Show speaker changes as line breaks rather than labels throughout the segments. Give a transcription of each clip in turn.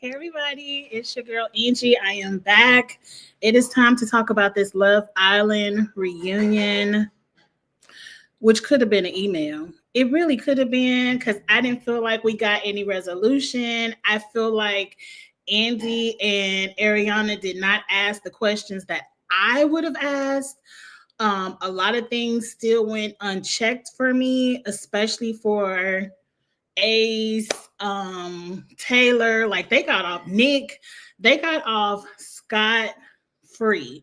Hey everybody, it's your girl Angie. I am back. It is time to talk about this Love Island reunion, which could have been an email. It really could have been because I didn't feel like we got any resolution. I feel like Andy and Ariana did not ask the questions that I would have asked. A lot of things still went unchecked for me, especially for Ace, Taylor. Like they got off Nick, they got off scot free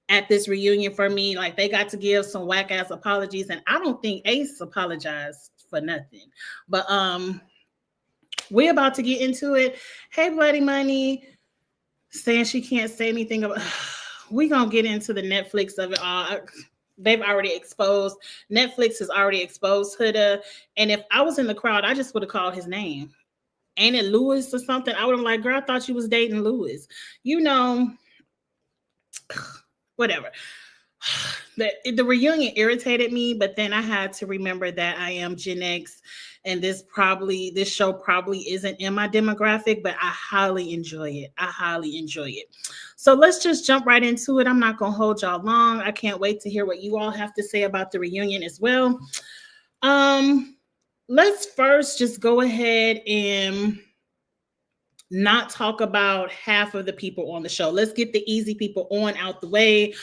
at this reunion for me. Like they got to give some whack ass apologies, and I don't think Ace apologized for nothing. But we're about to get into it. Hey, Bloody Money saying she can't say anything about. We gonna get into the Netflix of it all. They've already exposed. Netflix has already exposed Huda. And if I was in the crowd, I just would have called his name. Ain't it Lewis or something? I would have like, girl, I thought you was dating Lewis. You know, whatever. The reunion irritated me, but then I had to remember that I am Gen X, and this show probably isn't in my demographic, but I highly enjoy it. I highly enjoy it. So let's just jump right into it. I'm not gonna hold y'all long. I can't wait to hear what you all have to say about the reunion as well. Let's first just go ahead and not talk about half of the people on the show. Let's get the easy people on out the way.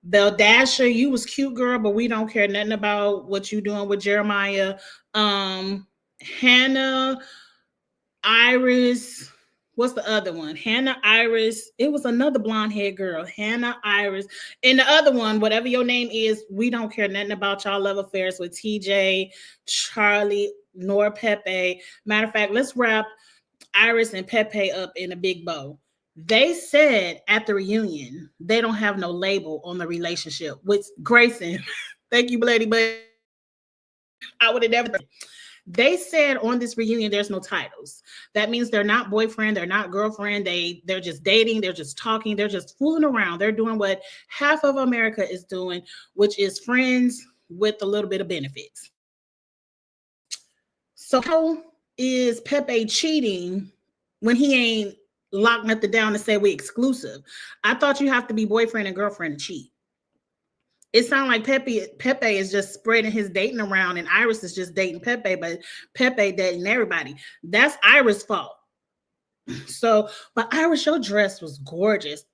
Belle Dasher, you was cute, girl, but we don't care nothing about what you doing with Jeremiah. Hannah, Iris, what's the other one? Hannah, Iris. It was another blonde haired girl. Hannah, Iris. And the other one, whatever your name is, we don't care nothing about y'all love affairs with TJ, Charlie, nor Pepe. Matter of fact, let's wrap Iris and Pepe up in a big bow. They said at the reunion they don't have no label on the relationship with Grayson. Thank you, Bloody, but I would have never. They said on this reunion there's no titles. That means they're not boyfriend, they're not girlfriend. They're just dating, they're just talking, they're just fooling around. They're doing what half of America is doing, which is friends with a little bit of benefits. So how is Pepe cheating when he ain't locked nothing down to say we exclusive? I thought you have to be boyfriend and girlfriend to cheat. It sounds like Pepe is just spreading his dating around, and Iris is just dating Pepe, but Pepe dating everybody. That's Iris' fault. So, but Iris, your dress was gorgeous.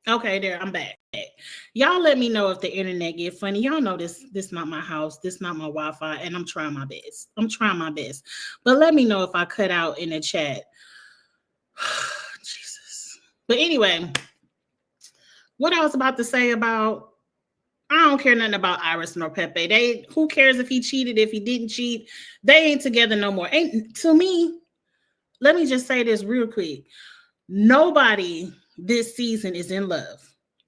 Okay, there, I'm back. Y'all let me know if the internet get funny. Y'all know this not my house, this not my Wi-Fi, and I'm trying my best. But let me know if I cut out in the chat. Jesus. But anyway, what I was about to say about, I don't care nothing about Iris nor Pepe. Who cares if he cheated, if he didn't cheat? They ain't together no more. Ain't to me, let me just say this real quick. Nobody this season is in love.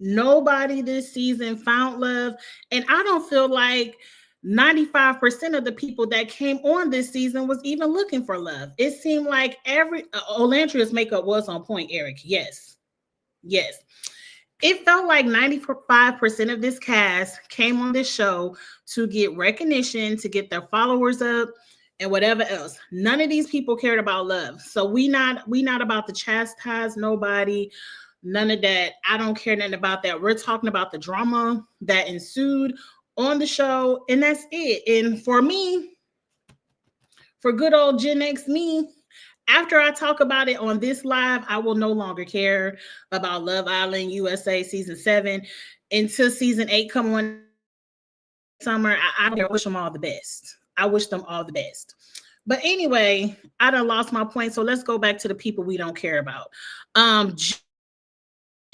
Nobody this season found love. And I don't feel like 95% of the people that came on this season was even looking for love. It seemed like Olandria's makeup was on point, Eric. Yes. It felt like 95% of this cast came on this show to get recognition, to get their followers up, and whatever else. None of these people cared about love. So we not about to chastise nobody. None of that. I don't care nothing about that. We're talking about the drama that ensued on the show, and that's it. And for me, for good old Gen X me, after I talk about it on this live, I will no longer care about Love Island USA season 7 until season 8 come on summer. I wish them all the best. I wish them all the best. But anyway, I done lost my point. So let's go back to the people we don't care about.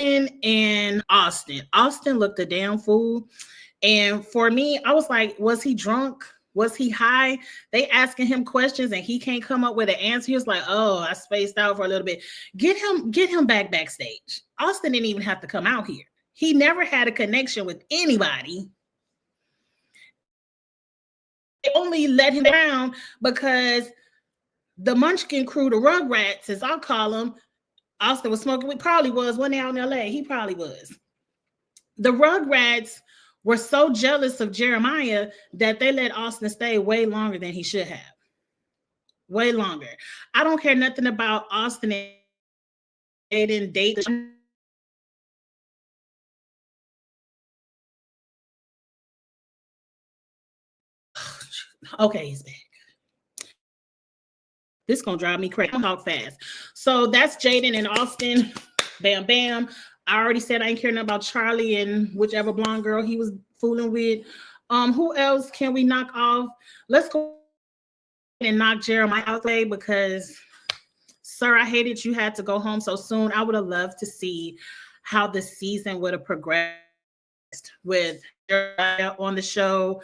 Jen and Austin. Austin looked a damn fool. And for me, I was like, was he drunk? Was he high? They asking him questions and he can't come up with an answer. He was like, oh, I spaced out for a little bit. Get him backstage. Austin didn't even have to come out here. He never had a connection with anybody. They only let him down because the Munchkin crew, the Rugrats, as I'll call them, Austin was smoking. He probably was. When they out in LA, he probably was. The Rugrats were so jealous of Jeremiah that they let Austin stay way longer than he should have. Way longer. I don't care nothing about Austin. They didn't date. Okay, he's back. This is gonna drive me crazy. I'm gonna talk fast. So that's Jaden and Austin. Bam, bam. I already said I ain't care nothing about Charlie and whichever blonde girl he was fooling with. Who else can we knock off? Let's go and knock Jeremiah out today because, sir, I hated you had to go home so soon. I would have loved to see how the season would have progressed with Jeremiah on the show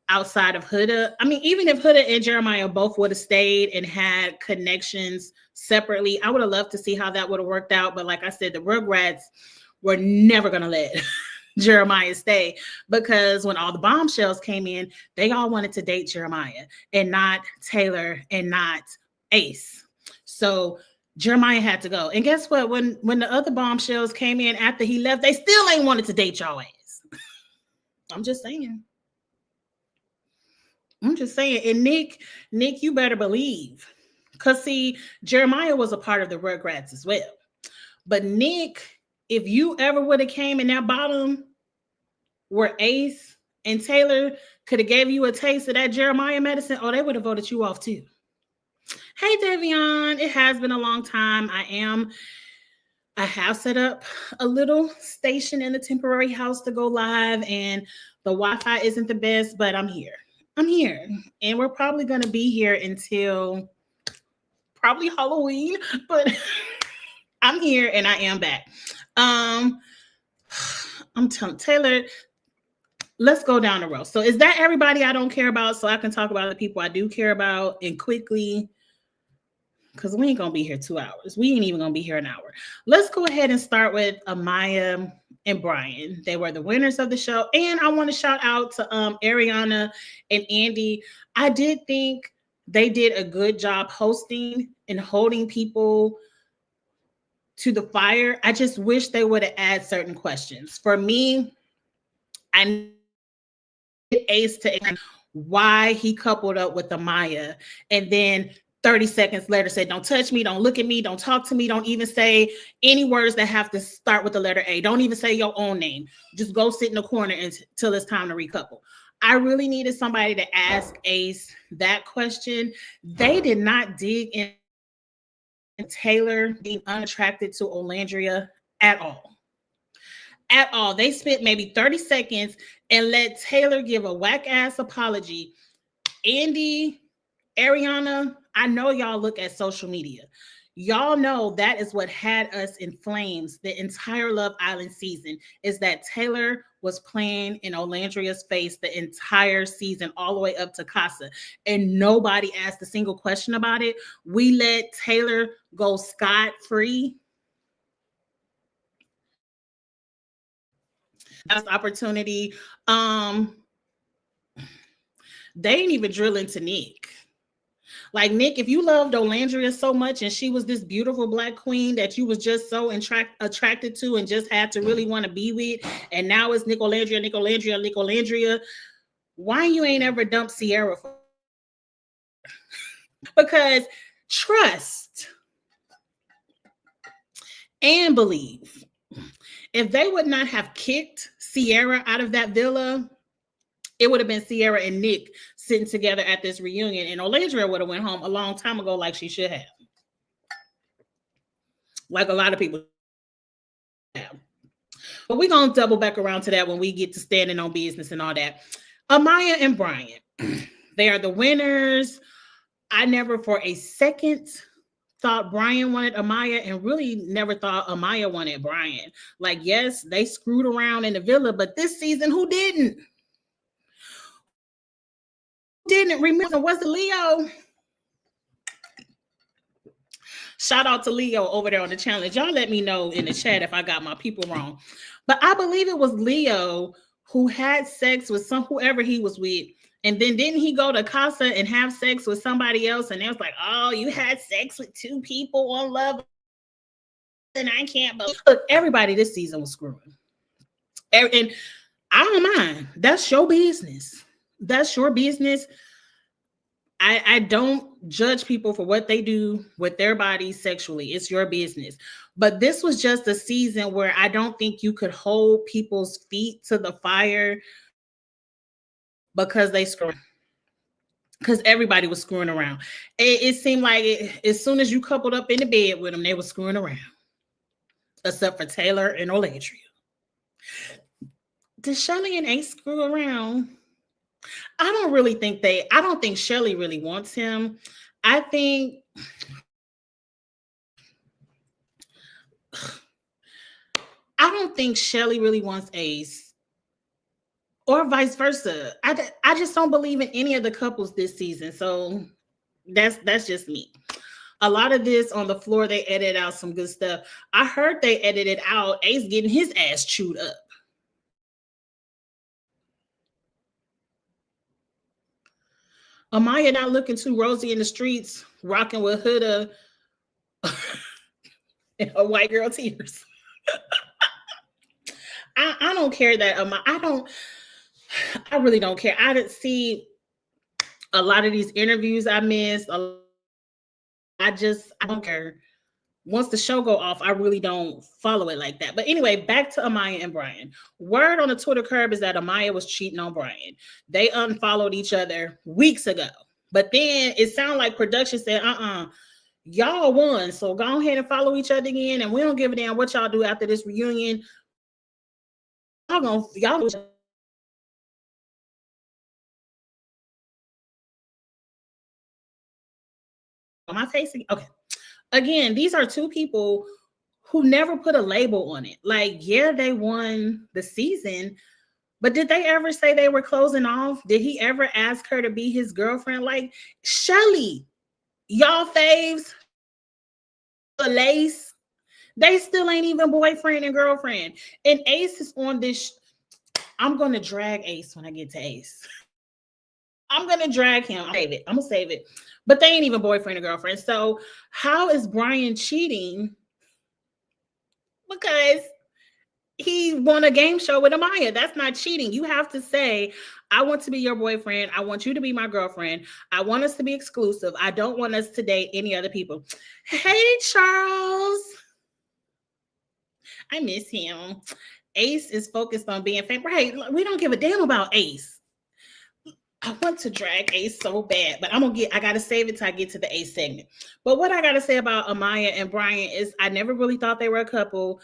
outside of Huda. I mean, even if Huda and Jeremiah both would have stayed and had connections separately, I would have loved to see how that would have worked out. But like I said, the Rugrats were never going to let Jeremiah stay because when all the bombshells came in, they all wanted to date Jeremiah and not Taylor and not Ace. So Jeremiah had to go. And guess what? When the other bombshells came in after he left, they still ain't wanted to date y'all ass. I'm just saying. And Nick, you better believe. Because see, Jeremiah was a part of the Rugrats as well. But Nick, if you ever would have came in that bottom where Ace and Taylor could have gave you a taste of that Jeremiah medicine, oh, they would have voted you off too. Hey, Devion, it has been a long time. I have set up a little station in the temporary house to go live, and the Wi-Fi isn't the best, but I'm here. And we're probably going to be here until probably Halloween, but I'm here and I am back. I'm telling Taylor, let's go down the road. So is that everybody I don't care about so I can talk about the people I do care about and quickly, because we ain't going to be here 2 hours. We ain't even going to be here an hour. Let's go ahead and start with Amaya and Brian. They were the winners of the show. And I want to shout out to Ariana and Andy. I did think they did a good job hosting and holding people to the fire. I just wish they would have added certain questions. For me, I need Ace to why he coupled up with Amaya and then 30 seconds later said, don't touch me, don't look at me, don't talk to me, don't even say any words that have to start with the letter A. Don't even say your own name. Just go sit in the corner until it's time to recouple. I really needed somebody to ask Ace that question. They did not dig in Taylor being unattracted to Olandria at all. At all. They spent maybe 30 seconds and let Taylor give a whack-ass apology. Andy, Ariana, I know y'all look at social media. Y'all know that is what had us in flames the entire Love Island season, is that Taylor was playing in Olandria's face the entire season, all the way up to Casa. And nobody asked a single question about it. We let Taylor go scot-free. That's the opportunity. They ain't even drill into Nick. Like, Nick, if you loved Olandria so much and she was this beautiful Black queen that you was just so attracted to and just had to really want to be with, and now it's Nicolandria, why you ain't ever dumped Sierra? Because trust. and believe. If they would not have kicked Ciara out of that villa, it would have been Ciara and Nick sitting together at this reunion, and Olandria would have went home a long time ago, like she should have. Like a lot of people have. But we're going to double back around to that when we get to standing on business and all that. Amaya and Brian, they are the winners. I never for a second thought Brian wanted Amaya, and really never thought Amaya wanted Brian. Like, yes, they screwed around in the villa, but this season, who didn't? Didn't remember? Was it Leo? Shout out to Leo over there on the challenge. Y'all let me know in the chat if I got my people wrong. But I believe it was Leo who had sex with whoever he was with. And then didn't he go to Casa and have sex with somebody else? And it was like, oh, you had sex with two people on Love. And I can't believe. Look, everybody this season was screwing. And I don't mind. That's your business. That's your business. I don't judge people for what they do with their bodies sexually. It's your business. But this was just a season where I don't think you could hold people's feet to the fire because they screwed. Because everybody was screwing around. It seemed like as soon as you coupled up in the bed with them, they were screwing around. Except for Taylor and Olandria. Did Shelly and Ace screw around? I don't think Shelly really wants him. I don't think Shelly really wants Ace, or vice versa. I just don't believe in any of the couples this season. So that's just me. A lot of this on the floor, they edited out some good stuff. I heard they edited out Ace getting his ass chewed up. Amaya not looking too rosy in the streets, rocking with Huda and her white girl tears. I don't care that I really don't care. I didn't see a lot of these interviews I missed. I don't care. Once the show go off, I really don't follow it like that. But anyway, back to Amaya and Brian. Word on the Twitter curb is that Amaya was cheating on Brian. They unfollowed each other weeks ago. But then it sounded like production said, y'all won. So go ahead and follow each other again. And we don't give a damn what y'all do after this reunion. Y'all on my face. Okay. Again, these are two people who never put a label on it. Like, yeah, they won the season, but did they ever say they were closing off? Did he ever ask her to be his girlfriend? Like, Shelly, y'all faves, Lace, they still ain't even boyfriend and girlfriend. And Ace is on this. I'm going to drag Ace when I get to Ace. I'm going to drag him. I'm going to save it. But they ain't even boyfriend or girlfriend. So how is Brian cheating? Because he won a game show with Amaya. That's not cheating. You have to say, I want to be your boyfriend. I want you to be my girlfriend. I want us to be exclusive. I don't want us to date any other people. Hey, Charles. I miss him. Ace is focused on being famous. Right. We don't give a damn about Ace. I want to drag Ace so bad, but I got to save it till I get to the Ace segment. But what I got to say about Amaya and Brian is I never really thought they were a couple.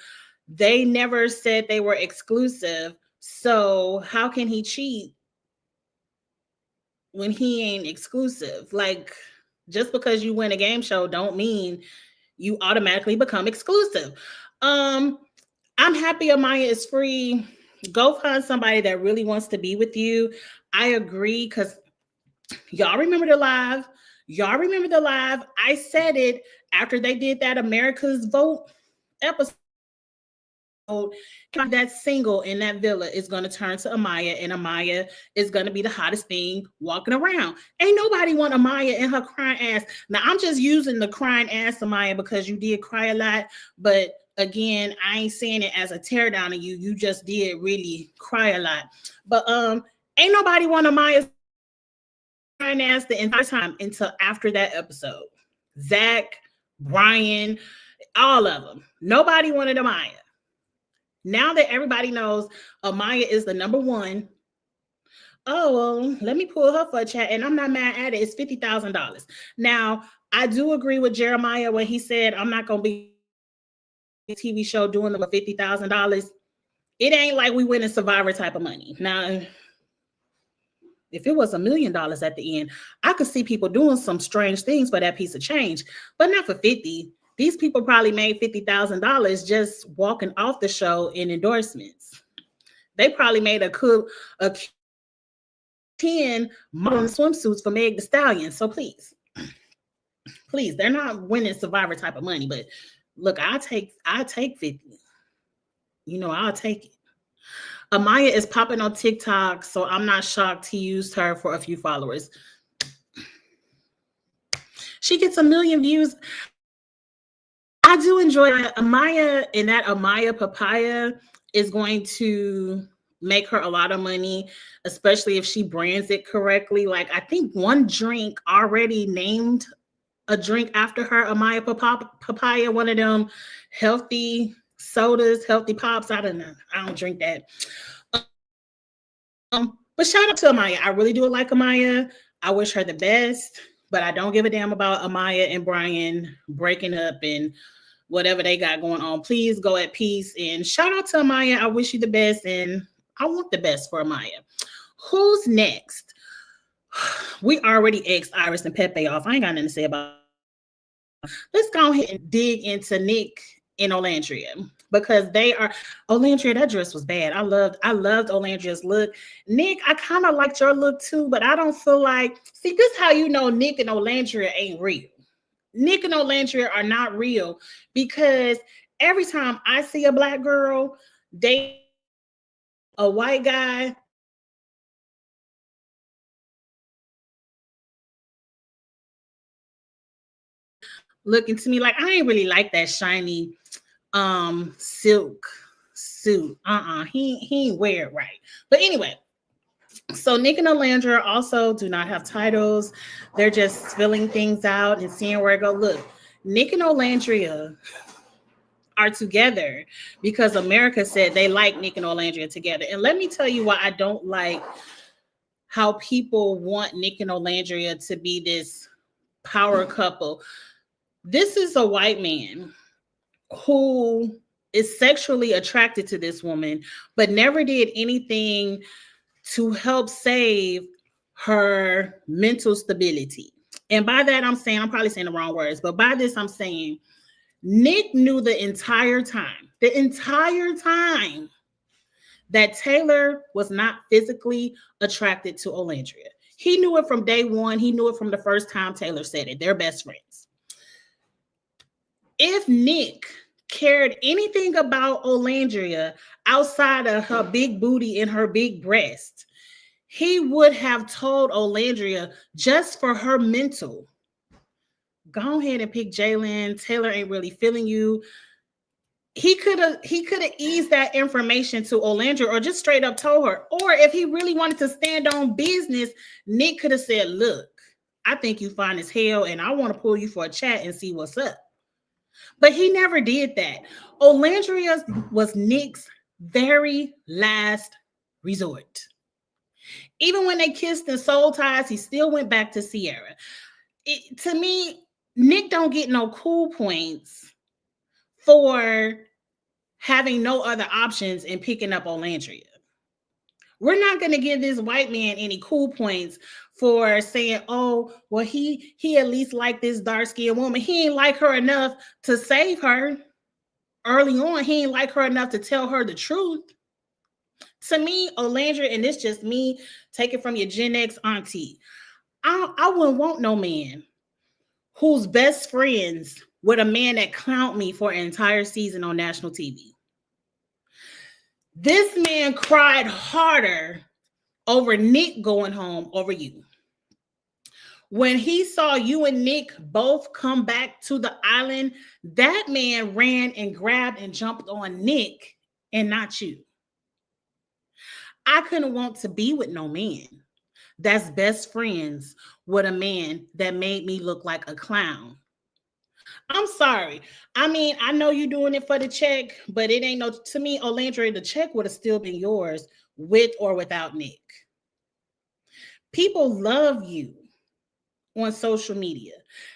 They never said they were exclusive. So how can he cheat when he ain't exclusive? Like, just because you win a game show don't mean you automatically become exclusive. I'm happy Amaya is free. Go find somebody that really wants to be with you. I agree, because y'all remember the live. I said it after they did that America's Vote episode. That single in that villa is going to turn to Amaya, and Amaya is going to be the hottest thing walking around. Ain't nobody want Amaya and her crying ass. Now, I'm just using the crying ass Amaya because you did cry a lot, but again, I ain't saying it as a tear down of you. You just did really cry a lot. But ain't nobody want Amaya crying ass the entire time until after that episode. Zach, Brian, All of them. Nobody wanted Amaya. Now that everybody knows Amaya is the number one, oh, well, let me pull her for a chat, and I'm not mad at it. It's $50,000. Now, I do agree with Jeremiah when he said, I'm not going to be a TV show doing them for $50,000. It ain't like we win a Survivor type of money. Now, if it was $1 million at the end, I could see people doing some strange things for that piece of change, but not for 50. These people probably made $50,000 just walking off the show in endorsements. They probably made a 10 modern swimsuits for Meg Thee Stallion. So please, they're not winning Survivor type of money. But look, I take 50. You know, I'll take it. Amaya is popping on TikTok, so I'm not shocked he used her for a few followers. She gets 1 million views. I do enjoy that. Amaya, and that Amaya Papaya is going to make her a lot of money, especially if she brands it correctly. Like, I think one drink already named a drink after her, Amaya Papaya, one of them healthy sodas, healthy pops. I don't know. I don't drink that. But shout out to Amaya. I really do like Amaya. I wish her the best, but I don't give a damn about Amaya and Brian breaking up and whatever they got going on. Please go at peace. And shout out to Amaya. I wish you the best, and I want the best for Amaya. Who's next? We already X'd Iris and Pepe off. I ain't got nothing to say about it. Let's go ahead and dig into Nick and Olandria, because they are Olandria. That dress was bad. I loved Olandria's look. Nick, I kind of liked your look too, but I don't feel like, see, this is how you know Nick and Olandria ain't real. Nick and Olandria are not real, because every time I see a black girl date a white guy, looking to me like, I ain't really like that shiny silk suit. He ain't wear it right. But anyway, so Nick and Olandria also do not have titles. They're just filling things out and seeing where it go. Look, Nick and Olandria are together because America said they like Nick and Olandria together. And let me tell you why I don't like how people want Nick and Olandria to be this power couple. This is a white man who is sexually attracted to this woman, but never did anything to help save her mental stability. And by that, I'm saying, I'm probably saying the wrong words, but by this, I'm saying Nick knew the entire time that Taylor was not physically attracted to Olandria. He knew it from day one. He knew it from the first time Taylor said it. They're best friends. If Nick cared anything about Olandria outside of her big booty and her big breast, he would have told Olandria just for her mental, go ahead and pick Jalen. Taylor ain't really feeling you. He could have eased that information to Olandria, or just straight up told her. Or if he really wanted to stand on business, Nick could have said, look, I think you fine as hell, and I want to pull you for a chat and see what's up. But he never did that. Olandria was Nick's very last resort. Even when they kissed and soul ties, he still went back to Sierra. To me, Nick don't get no cool points for having no other options and picking up Olandria. We're not going to give this white man any cool points for saying, oh, well, he at least liked this dark-skinned woman. He ain't like her enough to save her early on. He ain't like her enough to tell her the truth. To me, Olandria, and it's just me, take it from your Gen X auntie, I wouldn't want no man who's best friends with a man that clowned me for an entire season on national TV. This man cried harder over Nick going home over you. When he saw you and Nick both come back to the island, that man ran and grabbed and jumped on Nick and not you. I couldn't want to be with no man that's best friends with a man that made me look like a clown. I'm sorry. I mean, I know you're doing it for the check, but it ain't no, to me, Olandria, the check would have still been yours with or without Nick. People love you on social media.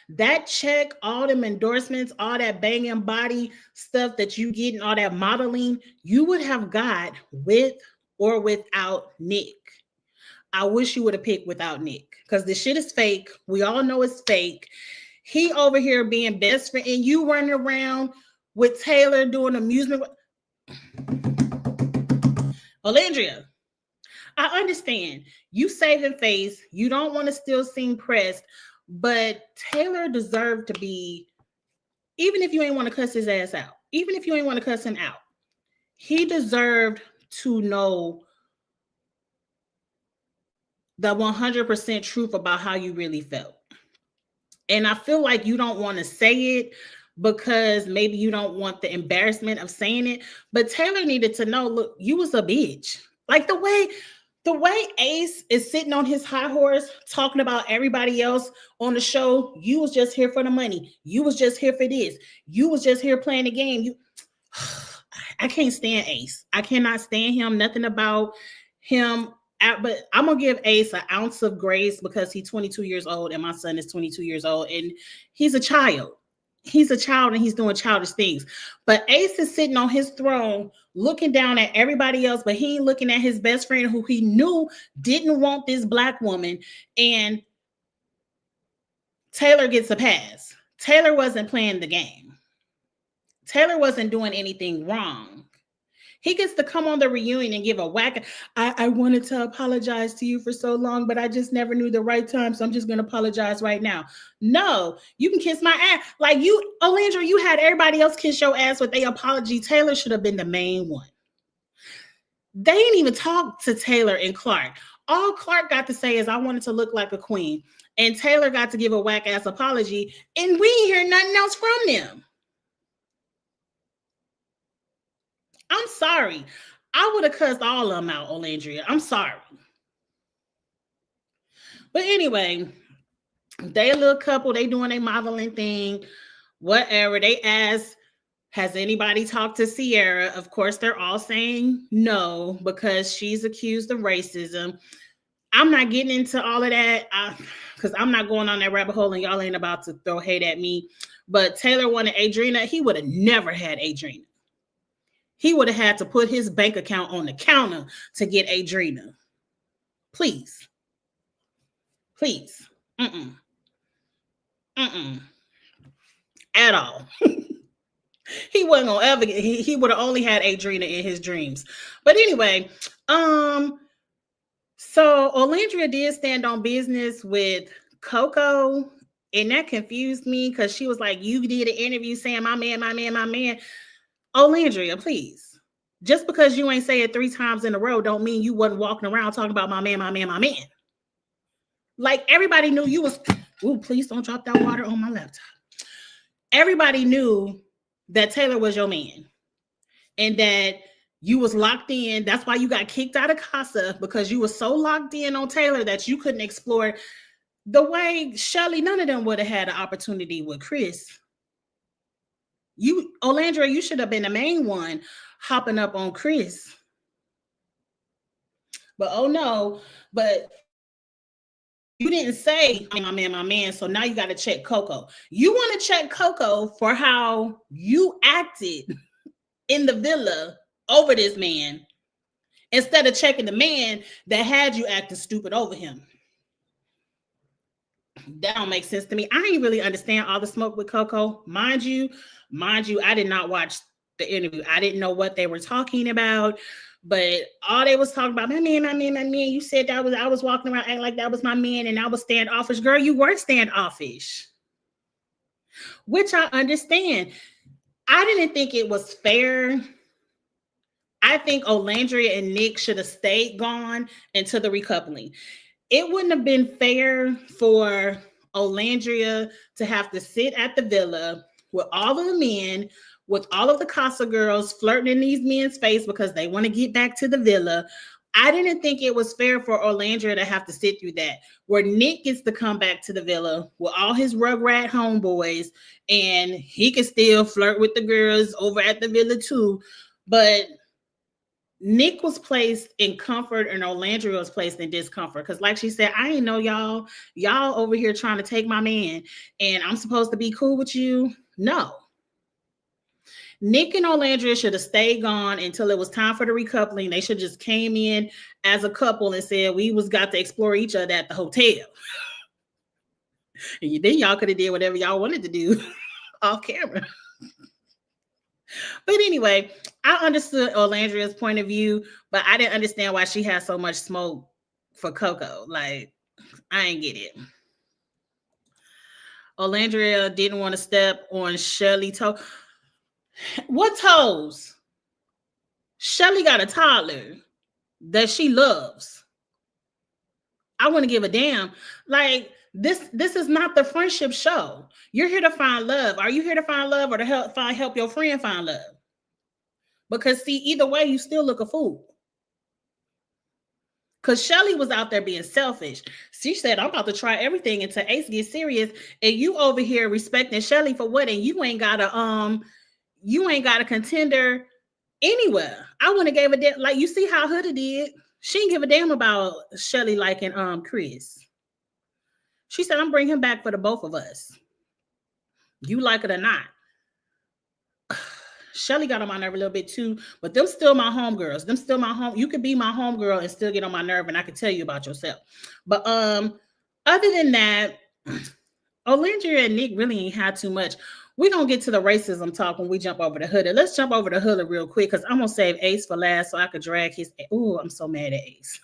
That check, all them endorsements, all that banging body stuff that you get and all that modeling, you would have got with or without Nick. I wish you would have picked without Nick because the shit is fake. We all know it's fake. He over here being best friend and you running around with Taylor doing amusement. Olandria, I understand you saving face. You don't want to still seem pressed, but Taylor deserved to be, even if you ain't want to cuss his ass out, even if you ain't want to cuss him out, he deserved to know the 100% truth about how you really felt. And I feel like you don't want to say it because maybe you don't want the embarrassment of saying it. But Taylor needed to know, look, you was a bitch. Like the way Ace is sitting on his high horse talking about everybody else on the show, you was just here for the money. You was just here for this. You was just here playing the game. I can't stand Ace. I cannot stand him. Nothing about him. But I'm going to give Ace an ounce of grace because he's 22 years old and my son is 22 years old and he's a child. He's a child and he's doing childish things. But Ace is sitting on his throne looking down at everybody else, but he ain't looking at his best friend who he knew didn't want this black woman. And Taylor gets a pass. Taylor wasn't playing the game. Taylor wasn't doing anything wrong. He gets to come on the reunion and give a whack. I wanted to apologize to you for so long, but I just never knew the right time. So I'm just going to apologize right now. No, you can kiss my ass. Like you, Olandria, you had everybody else kiss your ass with their apology. Taylor should have been the main one. They didn't even talk to Taylor and Clark. All Clark got to say is, I wanted to look like a queen. And Taylor got to give a whack ass apology. And we didn't hear nothing else from them. I'm sorry. I would have cussed all of them out, Olandria. I'm sorry. But anyway, they a little couple. They doing a modeling thing. Whatever. They asked, has anybody talked to Sierra? Of course, they're all saying no because she's accused of racism. I'm not getting into all of that because I'm not going on that rabbit hole and y'all ain't about to throw hate at me. But Taylor wanted Adrina. He would have never had Adrina. He would have had to put his bank account on the counter to get Adrina. Please. Please. Mm-mm. At all. He wasn't gonna ever get, he would have only had Adrina in his dreams. But anyway, so Olandria did stand on business with Coco, and that confused me because she was like, you did an interview saying my man. Olandria, please. Just because you ain't say it 3 times in a row don't mean you wasn't walking around talking about my man. Like everybody knew you was, ooh, please don't drop that water on my laptop. Everybody knew that Taylor was your man and that you was locked in. That's why you got kicked out of Casa, because you were so locked in on Taylor that you couldn't explore the way Shelly, none of them would have had an opportunity with Chris. You, Olandria, you should have been the main one hopping up on Chris. But oh no, but you didn't say my man. So now you got to check Coco. You want to check Coco for how you acted in the villa over this man instead of checking the man that had you acting stupid over him. That don't make sense to me. I ain't really understand all the smoke with Coco. Mind you, I did not watch the interview. I didn't know what they were talking about, but all they was talking about, my man. You said that I was walking around acting like that was my man and I was standoffish. Girl, you were standoffish, which I understand. I didn't think it was fair. I think Olandria and Nick should have stayed gone until the recoupling. It wouldn't have been fair for Olandria to have to sit at the villa with all of the men, with all of the Casa girls flirting in these men's face because they want to get back to the villa. I didn't think it was fair for Orlandria to have to sit through that, where Nick gets to come back to the villa with all his Rugrat homeboys, and he can still flirt with the girls over at the villa too. But Nick was placed in comfort and Orlandria was placed in discomfort. Because like she said, I ain't know y'all. Y'all over here trying to take my man and I'm supposed to be cool with you. No. Nick and Orlandria should have stayed gone until it was time for the recoupling. They should just came in as a couple and said, we was got to explore each other at the hotel. And then y'all could have did whatever y'all wanted to do off camera. But anyway, I understood Orlandria's point of view, but I didn't understand why she had so much smoke for Coco. Like, I ain't get it. Orlandria didn't want to step on Shelly toe. What toes? Shelly got a toddler that she loves. I wouldn't give a damn. Like, this is not the friendship show. You're here to find love. Are you here to find love or to help your friend find love? Because see, either way, you still look a fool. Because Shelly was out there being selfish. She said, I'm about to try everything until Ace gets serious. And you over here respecting Shelly for what? And you ain't got a contender anywhere. I wouldn't have gave a damn. Like, you see how Huda did. She didn't give a damn about Shelly liking Chris. She said, I'm bringing him back for the both of us. You like it or not. Shelly got on my nerve a little bit too, but them still my homegirls. Them still my home. You could be my homegirl and still get on my nerve, and I can tell you about yourself. But other than that, Orlandria and Nick really ain't had too much. We're gonna get to the racism talk when we jump over to Huda. Let's jump over to Huda real quick because I'm gonna save Ace for last so I could drag his. Oh, I'm so mad at Ace.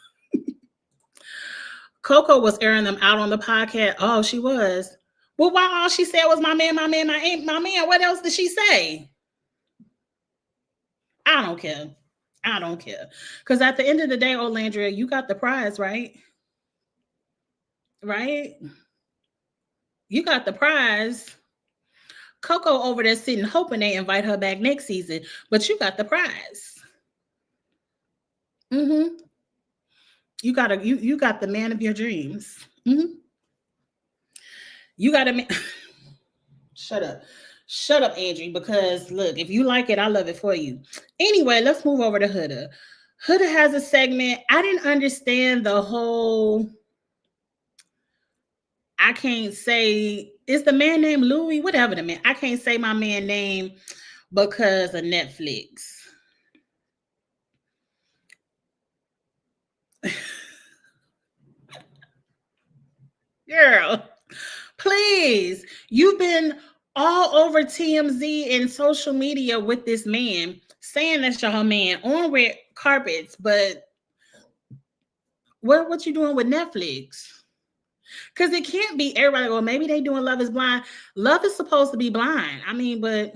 Coco was airing them out on the podcast. Oh, she was. Well, why all she said was my man, my man, my man. What else did she say? I don't care. I don't care. Because at the end of the day, Orlandria, you got the prize, right? Right? You got the prize. Coco over there sitting hoping they invite her back next season, but you got the prize. Mm-hmm. You got the man of your dreams. Mm-hmm. You got a man. Shut up, Angie, because look, if you like it, I love it for you. Anyway, let's move over to Huda. Huda has a segment. I didn't understand the whole, I can't say, is the man named Louis? Whatever the man. I can't say my man name because of Netflix. Girl, please. You've been all over TMZ and social media with this man, saying that's your man on red carpets, but what you doing with Netflix? Because it can't be everybody. Well, maybe they doing Love is Blind. Love is supposed to be blind. I mean, but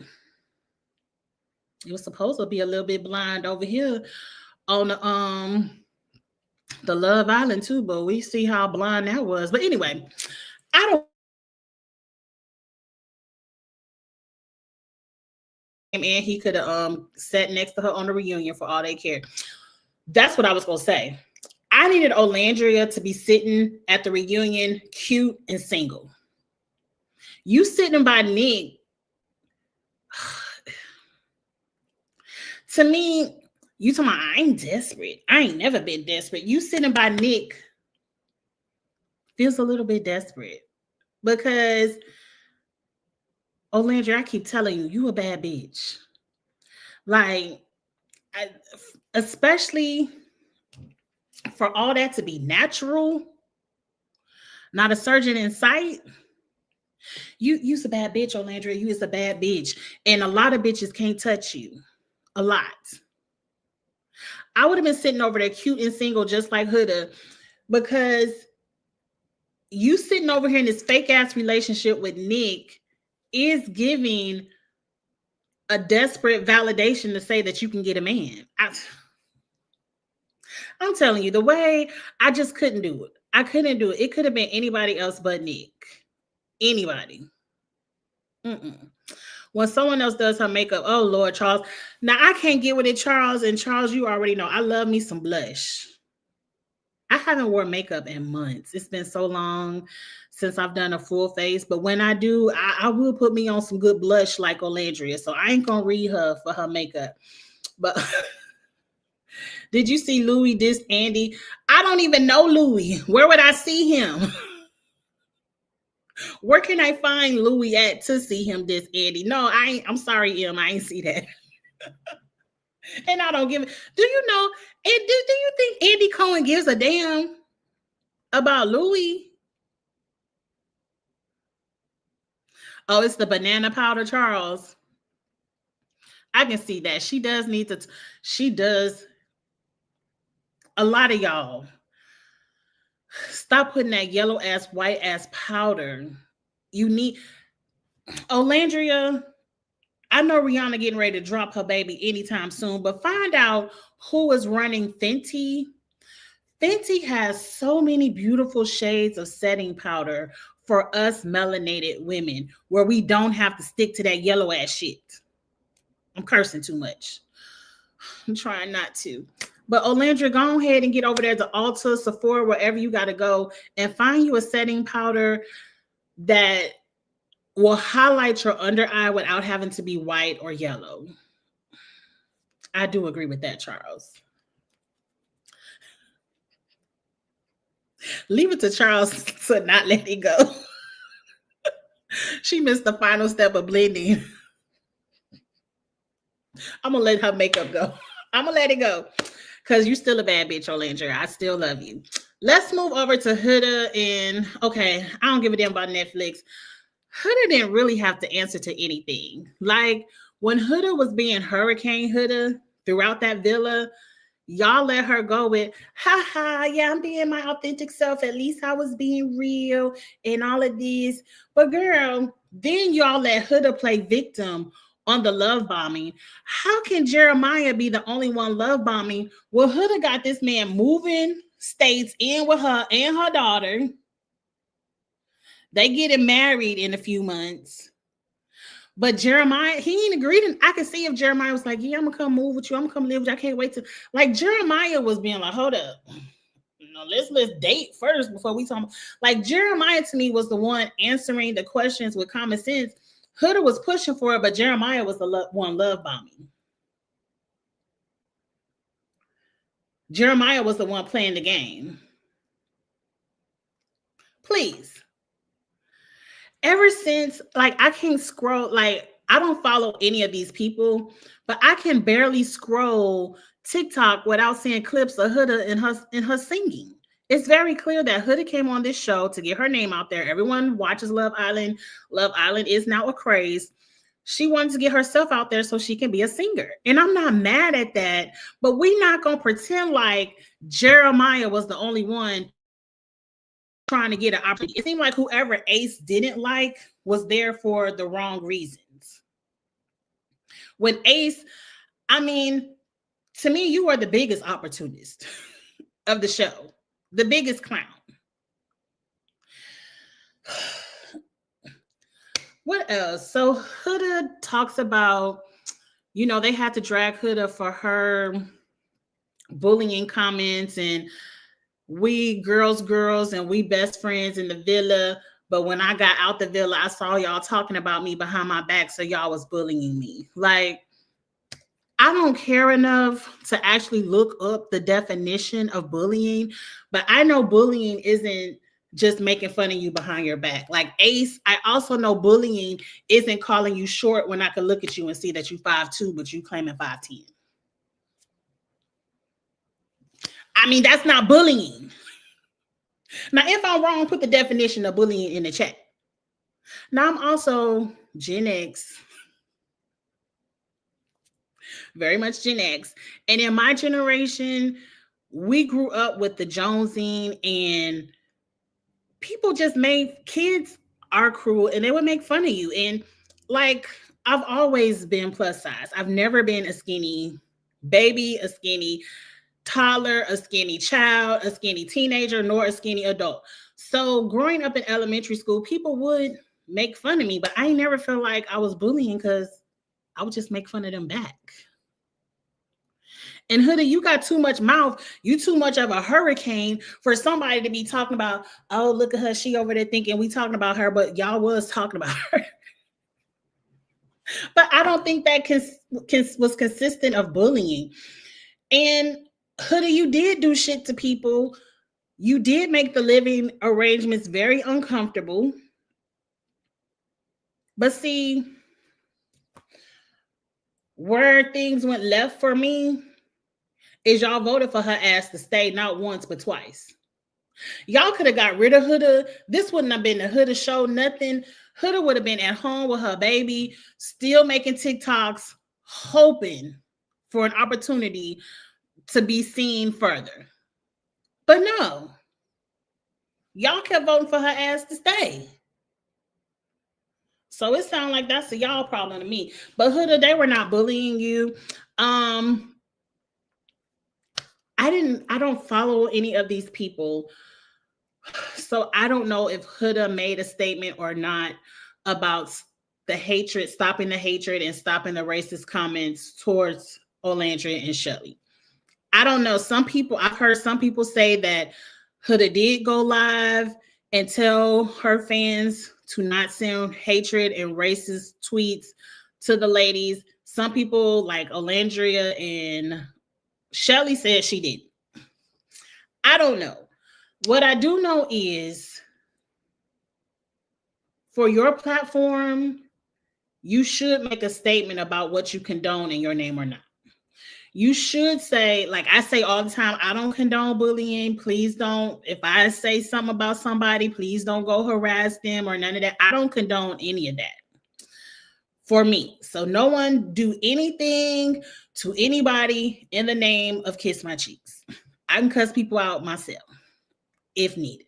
it was supposed to be a little bit blind over here on the Love Island too. But we see how blind that was. But anyway, I don't. And he could have sat next to her on the reunion for all they care. That's what I was gonna say. I needed Orlandria to be sitting at the reunion, cute and single. You sitting by Nick. To me, you talking about I ain't desperate. I ain't never been desperate. You sitting by Nick feels a little bit desperate because Orlandria, I keep telling you, you a bad bitch. Like, especially for all that to be natural, not a surgeon in sight. You's a bad bitch, Orlandria. You is a bad bitch. And a lot of bitches can't touch you. A lot. I would have been sitting over there cute and single just like Huda, because you sitting over here in this fake ass relationship with Nick is giving a desperate validation to say that you can get a man. I'm telling you, the way I just couldn't do it. I couldn't do it. It could have been anybody else but Nick. Anybody. When someone else does her makeup, oh Lord, Charles. Now I can't get with it, Charles. And Charles, you already know I love me some blush. I haven't worn makeup in months. It's been so long since I've done a full face. But when I do, I will put me on some good blush like Olandria. So I ain't gonna read her for her makeup. But did you see Louis diss Andy? I don't even know Louis. Where would I see him? Where can I find Louis at to see him diss Andy? No, I ain't. I'm sorry, Em. I ain't see that. And I don't give it. Do you know? And do you think Andy Cohen gives a damn about Louis? Oh, it's the banana powder, Charles. I can see that. She does need to. She does. A lot of y'all stop putting that yellow ass, white ass powder. You need. Olandria, I know Rihanna getting ready to drop her baby anytime soon, but find out who is running Fenty. Fenty has so many beautiful shades of setting powder for us melanated women where we don't have to stick to that yellow ass shit. I'm cursing too much. I'm trying not to. But Olandria, go ahead and get over there to Ulta, Sephora, wherever you got to go, and find you a setting powder that will highlight your under eye without having to be white or yellow. I do agree with that, Charles. Leave it to Charles to not let it go. She missed the final step of blending. I'm going to let her makeup go. I'm going to let it go. Because you're still a bad bitch, Olandria. I still love you. Let's move over to Huda. And, okay, I don't give a damn about Netflix. Huda didn't really have to answer to anything. Like, when Huda was being Hurricane Huda throughout that villa, y'all let her go with, ha ha, yeah, I'm being my authentic self. At least I was being real and all of this. But girl, then y'all let Huda play victim on the love bombing. How can Jeremiah be the only one love bombing? Well, Huda got this man moving states in with her and her daughter. They getting married in a few months. But Jeremiah, he ain't agreed. And I could see if Jeremiah was like, yeah, I'm going to come move with you. I'm going to come live with you. I can't wait to. Like, Jeremiah was being like, hold up. No, let's date first before we talk. Like, Jeremiah to me was the one answering the questions with common sense. Huda was pushing for it, but Jeremiah was the one love bombing. Jeremiah was the one playing the game. Please. Ever since, like, I can't scroll, like, I don't follow any of these people, but I can barely scroll TikTok without seeing clips of Huda and her singing. It's very clear that Huda came on this show to get her name out there. Everyone watches Love Island. Love Island is now a craze. She wanted to get herself out there so she can be a singer. And I'm not mad at that, but we're not going to pretend like Jeremiah was the only one trying to get an opportunity. It seemed like whoever Ace didn't like was there for the wrong reasons. When Ace, I mean, to me, you are the biggest opportunist of the show, the biggest clown. What else? So Huda talks about, you know, they had to drag Huda for her bullying comments and we girls, and we best friends in the villa. But when I got out the villa, I saw y'all talking about me behind my back. So y'all was bullying me. Like, I don't care enough to actually look up the definition of bullying. But I know bullying isn't just making fun of you behind your back. Like Ace, I also know bullying isn't calling you short when I can look at you and see that you 5'2", but you claiming 5'10". I mean, that's not bullying. Now, if I'm wrong, put the definition of bullying in the chat. Now, I'm also Gen X. Very much Gen X. And in my generation, we grew up with the Jonesing and people just made, kids are cruel and they would make fun of you. And like, I've always been plus size. I've never been a skinny baby, a skinny toddler, a skinny child, a skinny teenager, nor a skinny adult. So growing up in elementary school, people would make fun of me, but I never felt like I was bullying because I would just make fun of them back. And Hoodie, you got too much mouth. You too much of a hurricane for somebody to be talking about, oh, look at her. She over there thinking we talking about her, but y'all was talking about her. But I don't think that was consistent of bullying. And Hoodie, you did do shit to people. You did make the living arrangements very uncomfortable. But see, where things went left for me is y'all voted for her ass to stay not once but twice. Y'all could have got rid of Huda. This wouldn't have been the Huda show, nothing. Huda would have been at home with her baby, still making TikToks, hoping for an opportunity to be seen further. But no, y'all kept voting for her ass to stay. So it sounds like that's a y'all problem to me. But Huda, they were not bullying you. I don't follow any of these people. So I don't know if Huda made a statement or not about the hatred, stopping the hatred and stopping the racist comments towards Olandria and Shelly. I don't know. I've heard some people say that Huda did go live and tell her fans to not send hatred and racist tweets to the ladies. Some people like Olandria and Shelly said she didn't. I don't know. What I do know is for your platform, you should make a statement about what you condone in your name or not. You should say, like I say all the time, I don't condone bullying. Please don't. If I say something about somebody, please don't go harass them or none of that. I don't condone any of that for me. So no one do anything to anybody in the name of Kiss My Cheeks. I can cuss people out myself if needed.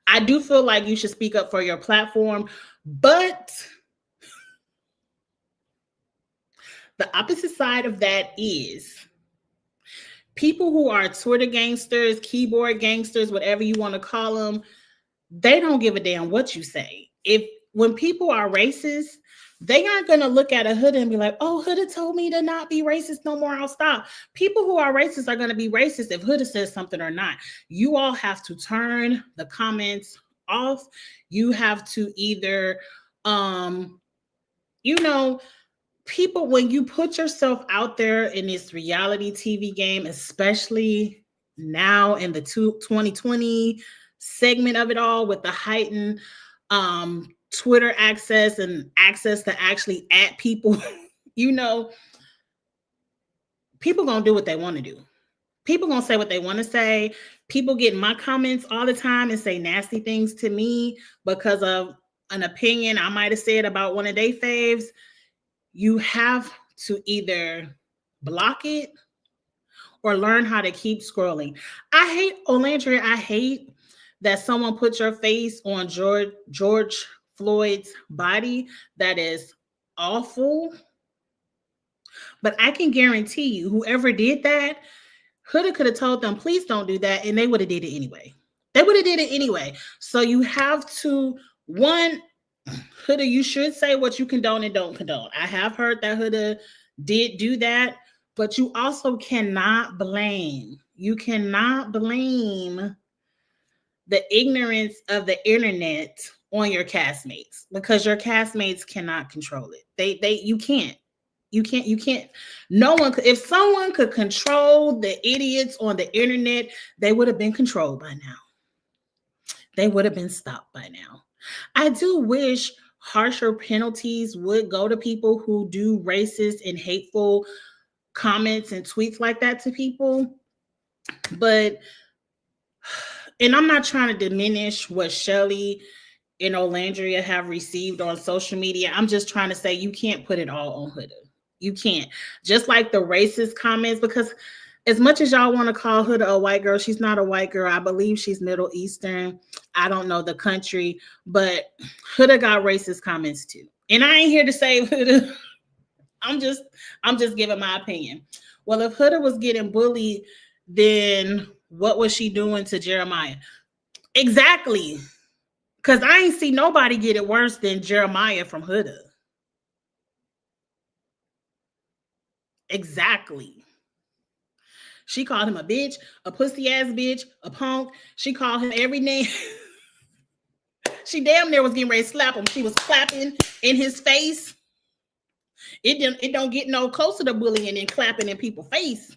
I do feel like you should speak up for your platform, but the opposite side of that is people who are Twitter gangsters, keyboard gangsters, whatever you want to call them, they don't give a damn what you say. When people are racist, they aren't going to look at a Huda and be like, oh, Huda told me to not be racist no more, I'll stop. People who are racist are going to be racist if Huda says something or not. You all have to turn the comments off. You have to either, people, when you put yourself out there in this reality TV game, especially now in the 2020 segment of it all with the heightened Twitter access and access to actually at people, people gonna do what they want to do. People gonna say what they want to say. People get in my comments all the time and say nasty things to me because of an opinion I might have said about one of their faves. You have to either block it or learn how to keep scrolling. I hate Olandria. I hate that someone put your face on George Floyd's body. That is awful. But I can guarantee you, whoever did that, Huda could have told them, please don't do that. And they would have did it anyway. So you have to, one, Huda, you should say what you condone and don't condone. I have heard that Huda did do that, but you also cannot blame. You cannot blame the ignorance of the internet on your castmates because your castmates cannot control it. You can't. No one could. If someone could control the idiots on the internet, they would have been controlled by now. They would have been stopped by now. I do wish harsher penalties would go to people who do racist and hateful comments and tweets like that to people. But, and I'm not trying to diminish what Shelly and Olandria have received on social media. I'm just trying to say you can't put it all on Huda. You can't. Just like the racist comments, because as much as y'all want to call Huda a white girl, she's not a white girl. I believe she's Middle Eastern. I don't know the country, but Huda got racist comments too. And I ain't here to say Huda. I'm just giving my opinion. Well, if Huda was getting bullied, then what was she doing to Jeremiah? Exactly. Because I ain't see nobody get it worse than Jeremiah from Huda. Exactly. She called him a bitch, a pussy ass bitch, a punk. She called him every name. She damn near was getting ready to slap him. She was clapping in his face. It don't get no closer to bullying than clapping in people's face.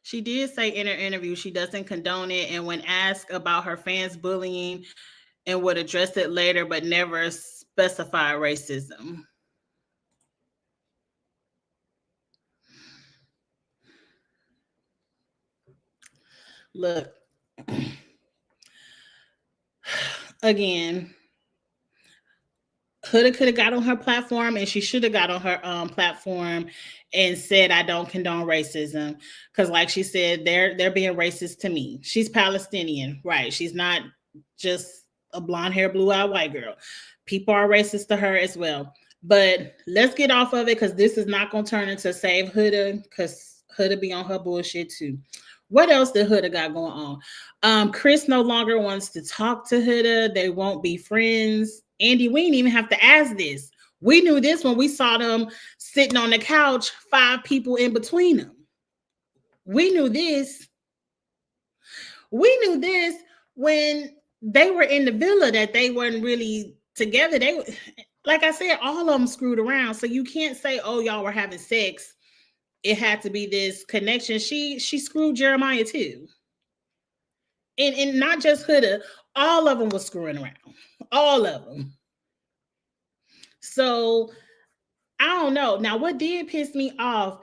She did say in her interview she doesn't condone it, and when asked about her fans bullying, and would address it later, but never specify racism. Look, again, could have got on her platform, and she should have got on her platform and said, "I don't condone racism," because, like she said, they're being racist to me. She's Palestinian, right? She's not just a blonde hair, blue eyed white girl. People are racist to her as well. But let's get off of it, because this is not going to turn into Save Huda, because Huda be on her bullshit too. What else did Huda got going on? Chris no longer wants to talk to Huda. They won't be friends. Andy, we didn't even have to ask this. We knew this when we saw them sitting on the couch, 5 people in between them. We knew this. We knew this when they were in the villa, that they weren't really together. They, like I said, all of them screwed around. So you can't say, oh, y'all were having sex. It had to be this connection. She screwed Jeremiah too. And not just Huda, all of them was screwing around. All of them. So I don't know. Now, what did piss me off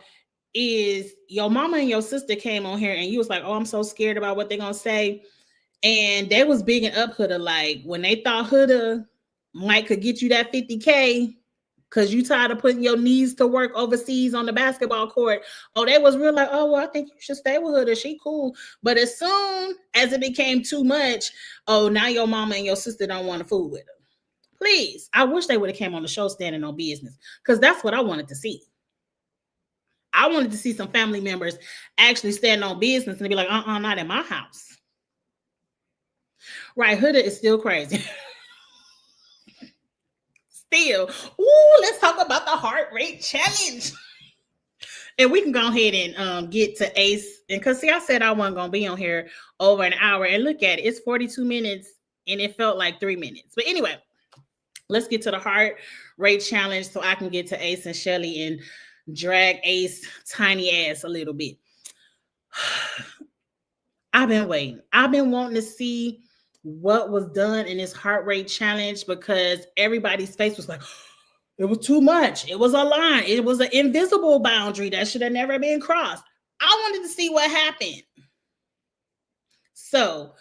is your mama and your sister came on here and you was like, oh, I'm so scared about what they're gonna say. And they was bigging up Huda, like when they thought Huda might could get you that 50K because you tired of putting your knees to work overseas on the basketball court. Oh, they was real like, oh, well, I think you should stay with Huda. She cool. But as soon as it became too much, oh, now your mama and your sister don't want to fool with her. Please, I wish they would have came on the show standing on business, because that's what I wanted to see. I wanted to see some family members actually stand on business and be like, not in my house. Right, Huda is still crazy. Still. Ooh, let's talk about the heart rate challenge. And we can go ahead and get to Ace. And because, see, I said I wasn't going to be on here over an hour. And look at it. It's 42 minutes, and it felt like 3 minutes. But anyway, let's get to the heart rate challenge so I can get to Ace and Shelly and drag Ace tiny ass a little bit. I've been waiting. I've been wanting to see what was done in this heart rate challenge, because everybody's face was like, it was too much. It was a line. It was an invisible boundary that should have never been crossed. I wanted to see what happened. So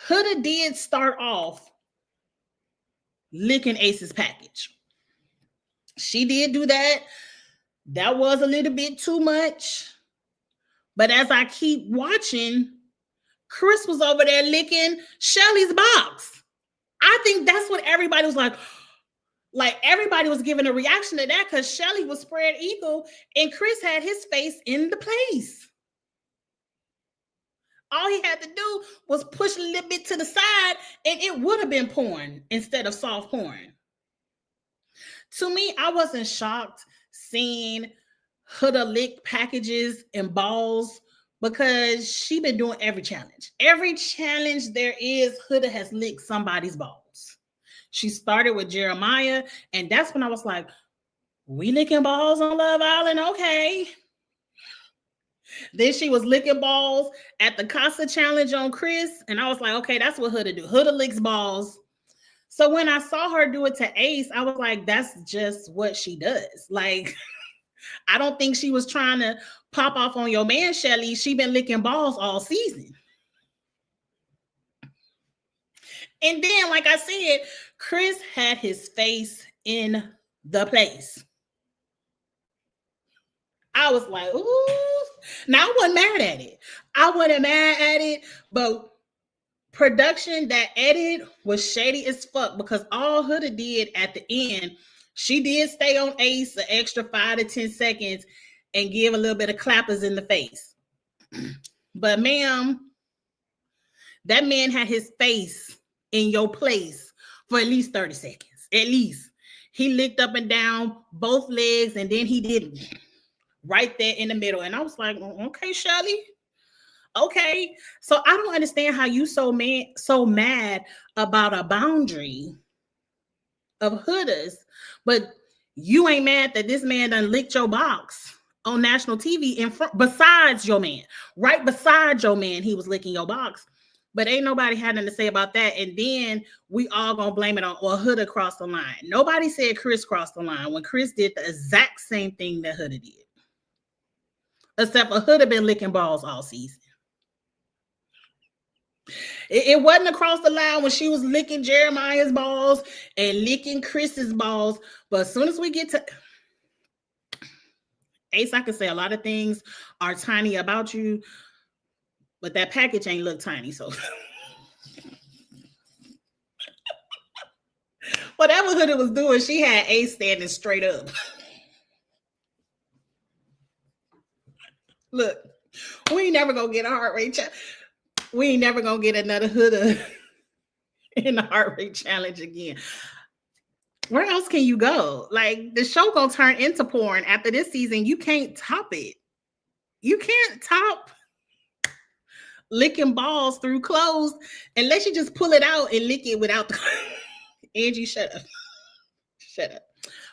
Huda did start off licking Ace's package. She did do that. That was a little bit too much. But as I keep watching, Chris was over there licking Shelly's box. I think that's what everybody was like everybody was giving a reaction to that, because Shelly was spread eagle and Chris had his face in the place. All he had to do was push a little bit to the side and it would have been porn instead of soft porn. To me, I wasn't shocked seeing Huda lick packages and balls, because she been doing every challenge. Every challenge there is, Huda has licked somebody's balls. She started with Jeremiah, and that's when I was like, we licking balls on Love Island? Okay. Then she was licking balls at the Casa challenge on Chris, and I was like, okay, that's what Huda do. Huda licks balls. So when I saw her do it to Ace, I was like, that's just what she does. Like, I don't think she was trying to pop off on your man, Shelly. She been licking balls all season. And then, like I said, Chris had his face in the place. I was like, ooh. Now, I wasn't mad at it. I wasn't mad at it, but production, that edit was shady as fuck, because all Huda did at the end, she did stay on Ace an extra 5 to 10 seconds and give a little bit of clappers in the face. But ma'am, that man had his face in your place for at least 30 seconds. At least. He licked up and down both legs, and then he did right there in the middle. And I was like, okay, Shelly. Okay. So I don't understand how you so mad about a boundary of hooders, but you ain't mad that this man done licked your box on national TV in front, besides your man, right beside your man, he was licking your box. But ain't nobody had nothing to say about that. And then we all gonna blame it on Huda crossed the line. Nobody said Chris crossed the line when Chris did the exact same thing that Huda did. Except for Huda been licking balls all season. It wasn't across the line when she was licking Jeremiah's balls and licking Chris's balls. But as soon as we get to Ace, I can say a lot of things are tiny about you, but that package ain't look tiny. So whatever Huda was doing, she had Ace standing straight up. Look, we ain't never gonna get a heart rate challenge. We ain't never gonna get another Huda in the heart rate challenge again. Where else can you go? Like, the show gonna turn into porn after this season. You can't top it. You can't top licking balls through clothes unless you just pull it out and lick it without the Angie, shut up. Shut up.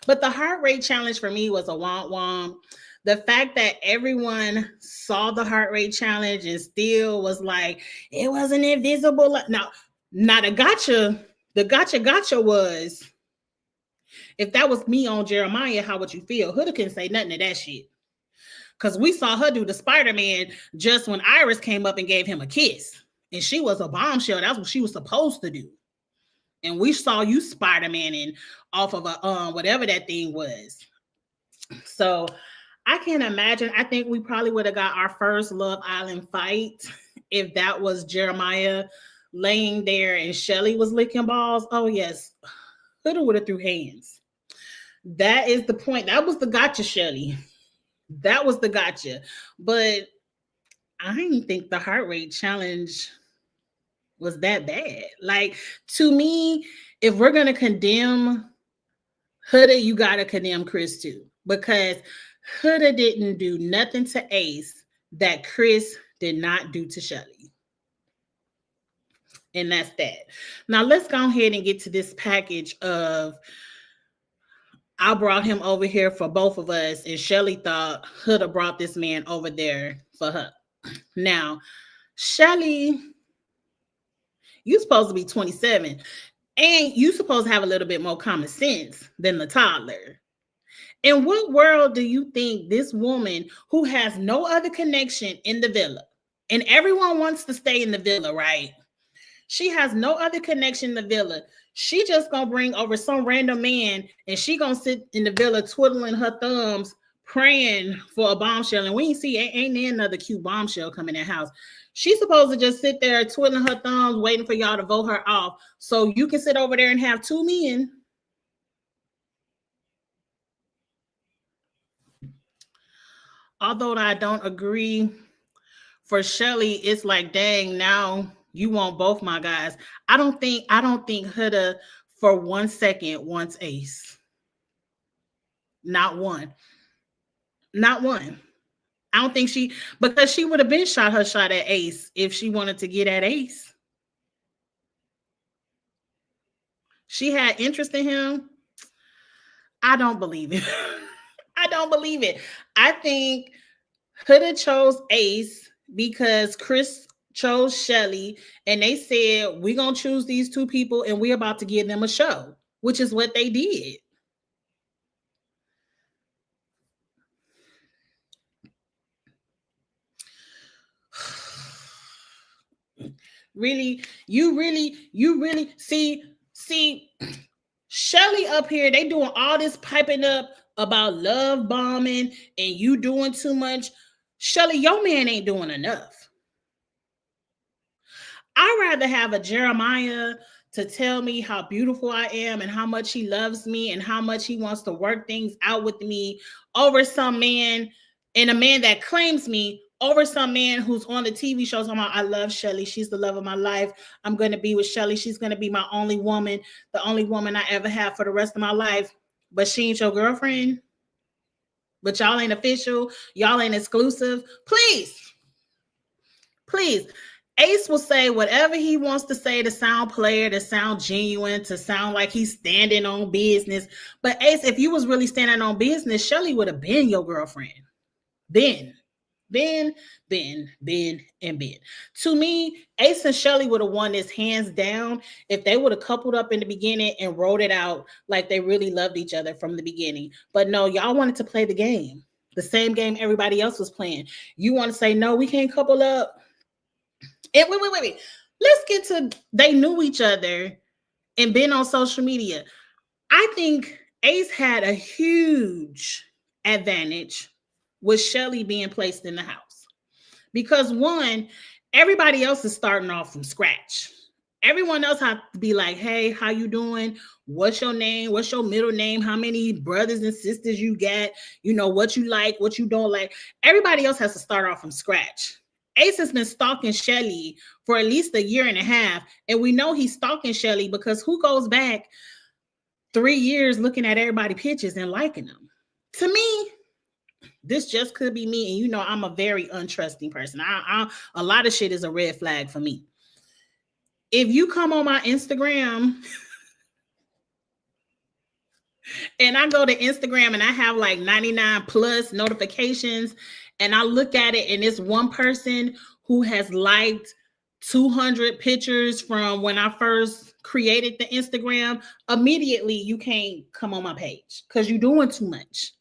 But the heart rate challenge for me was a womp. The fact that everyone saw the heart rate challenge and still was like, it wasn't invisible. Now, the gotcha was, if that was me on Jeremiah, how would you feel? Huda couldn't say nothing to that shit. Because we saw her do the Spider-Man just when Iris came up and gave him a kiss. And she was a bombshell. That's what she was supposed to do. And we saw you Spider-Man-ing off of a whatever that thing was. So I can't imagine. I think we probably would have got our first Love Island fight if that was Jeremiah laying there and Shelly was licking balls. Oh, yes. Huda would have threw hands. That is the point. That was the gotcha, Shelly. That was the gotcha. But I didn't think the heart rate challenge was that bad. Like, to me, if we're going to condemn Huda, you got to condemn Chris too. Because Huda didn't do nothing to Ace that Chris did not do to Shelly. And that's that. Now, let's go ahead and get to this package of, I brought him over here for both of us, and Shelly thought Huda brought this man over there for her. Now, Shelly, you're supposed to be 27, and you're supposed to have a little bit more common sense than the toddler. In what world do you think this woman who has no other connection in the villa, and everyone wants to stay in the villa, right? She has no other connection in the villa. She just gonna bring over some random man, and she gonna sit in the villa twiddling her thumbs, praying for a bombshell. And we ain't see, ain't there another cute bombshell coming in that house. She's supposed to just sit there twiddling her thumbs, waiting for y'all to vote her off, so you can sit over there and have two men. Although I don't agree, for Shelly, it's like, dang, now you want both my guys. I don't think Huda for 1 second wants Ace. Not one. Not one. I don't think because she would have been shot her shot at Ace if she wanted to get at Ace. She had interest in him. I don't believe it. I don't believe it. I think Huda chose Ace because Chris chose Shelly, and they said, we're going to choose these two people and we're about to give them a show, which is what they did. You really see Shelly up here, they doing all this piping up about love bombing and you doing too much. Shelly, your man ain't doing enough. I'd rather have a Jeremiah to tell me how beautiful I am and how much he loves me and how much he wants to work things out with me over some man, and a man that claims me over some man who's on the TV show talking about, I love Shelly. She's the love of my life. I'm going to be with Shelly. She's going to be my only woman, the only woman I ever have for the rest of my life. But she ain't your girlfriend. But y'all ain't official. Y'all ain't exclusive. Please. Ace will say whatever he wants to say to sound player, to sound genuine, to sound like he's standing on business. But Ace, if you was really standing on business, Shelly would have been your girlfriend. Been. To me, Ace and Shelly would have won this hands down if they would have coupled up in the beginning and wrote it out like they really loved each other from the beginning. But no, y'all wanted to play the game. The same game everybody else was playing. You want to say, no, we can't couple up. And wait. Let's get to they knew each other and been on social media. I think Ace had a huge advantage with Shelly being placed in the house. Because one, everybody else is starting off from scratch. Everyone else has to be like, hey, how you doing? What's your name? What's your middle name? How many brothers and sisters you got? You know, what you like, what you don't like. Everybody else has to start off from scratch. Ace has been stalking Shelly for at least a year and a half. And we know he's stalking Shelly because who goes back 3 years looking at everybody's pictures and liking them? To me, this just could be me. And you know, I'm a very untrusting person. A lot of shit is a red flag for me. If you come on my Instagram and I go to Instagram and I have like 99 plus notifications and I look at it and it's one person who has liked 200 pictures from when I first created the Instagram, immediately you can't come on my page because you're doing too much.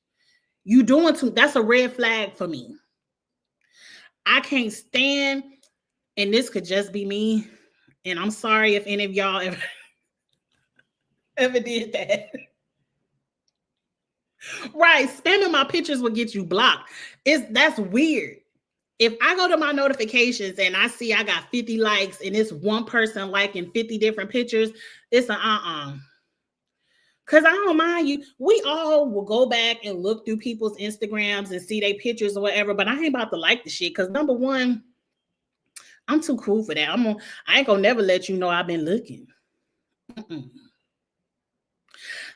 That's a red flag for me. I can't stand, and this could just be me, and I'm sorry if any of y'all ever did that. Right, spamming my pictures will get you blocked. That's weird. If I go to my notifications and I see I got 50 likes and it's one person liking 50 different pictures, it's an Because I don't mind you. We all will go back and look through people's Instagrams and see their pictures or whatever, but I ain't about to like the shit because number one, I'm too cool for that. I ain't gonna never let you know I've been looking.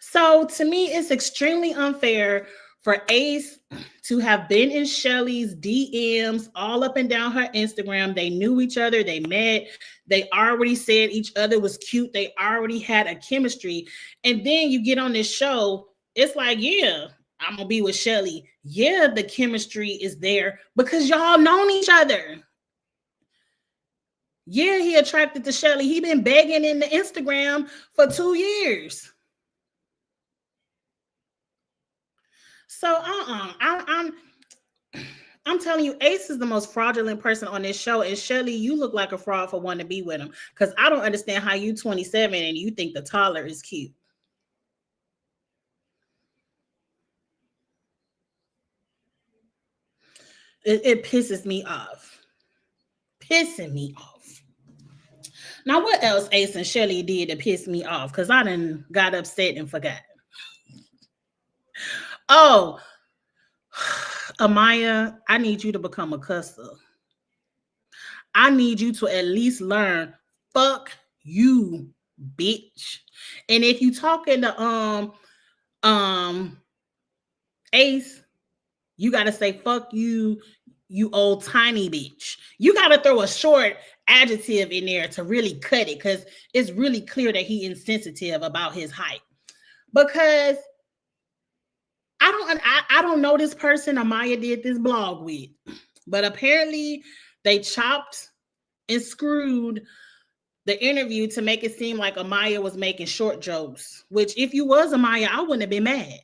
So to me, it's extremely unfair for Ace to have been in Shelly's DMs all up and down her Instagram. They knew each other. They met. They already said each other was cute. They already had a chemistry. And then you get on this show. It's like, yeah, I'm going to be with Shelly. Yeah, the chemistry is there because y'all known each other. Yeah, he attracted to Shelly. He been begging in the Instagram for 2 years. So I'm telling you, Ace is the most fraudulent person on this show. And Shelly, you look like a fraud for wanting to be with him. Because I don't understand how you 27 and you think the taller is cute. It pisses me off. Pissing me off. Now, what else Ace and Shelly did to piss me off? Because I done got upset and forgot. Oh, Amaya, I need you to become a cusser. I need you to at least learn, fuck you, bitch. And if you talking to Ace, you gotta say fuck you, you old tiny bitch. You gotta throw a short adjective in there to really cut it because it's really clear that he insensitive about his height. Because I don't know this person Amaya did this blog with, but apparently they chopped and screwed the interview to make it seem like Amaya was making short jokes, which if you was Amaya, I wouldn't have been mad.